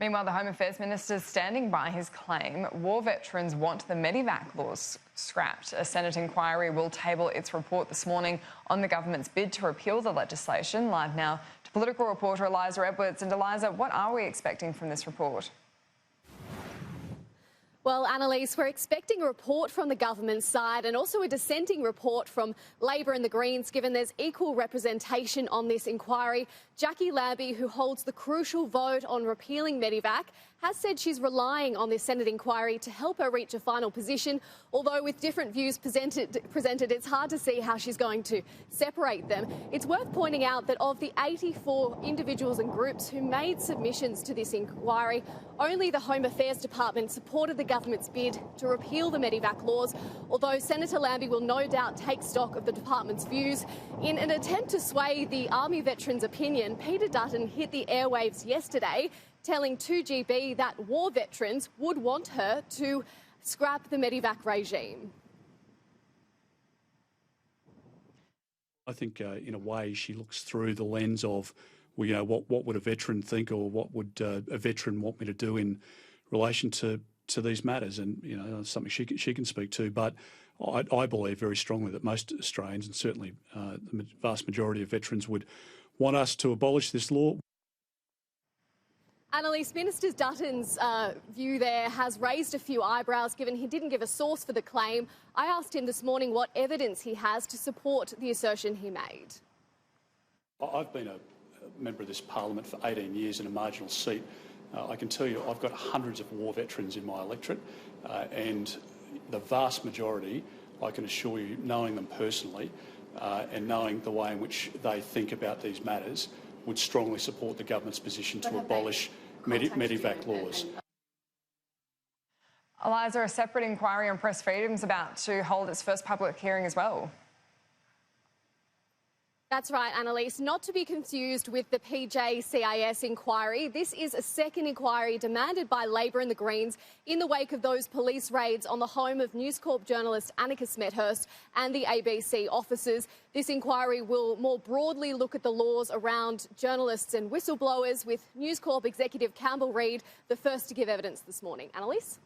Meanwhile, the Home Affairs Minister is standing by his claim war veterans want the Medevac laws scrapped. A Senate inquiry will table its report this morning on the government's bid to repeal the legislation. Live now to political reporter Eliza Edwards. And Eliza, what are we expecting from this report? Well, Annalise, we're expecting a report from the government side and also a dissenting report from Labor and the Greens, given there's equal representation on this inquiry. Jacqui Lambie, who holds the crucial vote on repealing Medevac, has said she's relying on this Senate inquiry to help her reach a final position. Although with different views presented, it's hard to see how she's going to separate them. It's worth pointing out that of the 84 individuals and groups who made submissions to this inquiry, only the Home Affairs Department supported the government's bid to repeal the Medevac laws, although Senator Lambie will no doubt take stock of the department's views. In an attempt to sway the Army veterans' opinion, Peter Dutton hit the airwaves yesterday, telling 2GB that war veterans would want her to scrap the Medevac regime. I think, in a way, she looks through the lens of, well, you know, what would a veteran think, or what would a veteran want me to do in relation to these matters, and you know, something she can speak to. But I believe very strongly that most Australians, and certainly the vast majority of veterans, would want us to abolish this law. Annalise, Minister Duttons' view there has raised a few eyebrows, given he didn't give a source for the claim. I asked him this morning what evidence he has to support the assertion he made. I've been a member of this parliament for 18 years in a marginal seat. I can tell you I've got hundreds of war veterans in my electorate, and the vast majority, I can assure you, knowing them personally and knowing the way in which they think about these matters, would strongly support the government's position to abolish Medevac laws. Eliza, a separate inquiry on press freedom is about to hold its first public hearing as well. That's right, Annalise. Not to be confused with the PJCIS inquiry. This is a second inquiry demanded by Labor and the Greens in the wake of those police raids on the home of News Corp journalist Annika Smethurst and the ABC officers. This inquiry will more broadly look at the laws around journalists and whistleblowers, with News Corp executive Campbell Reid the first to give evidence this morning. Annalise?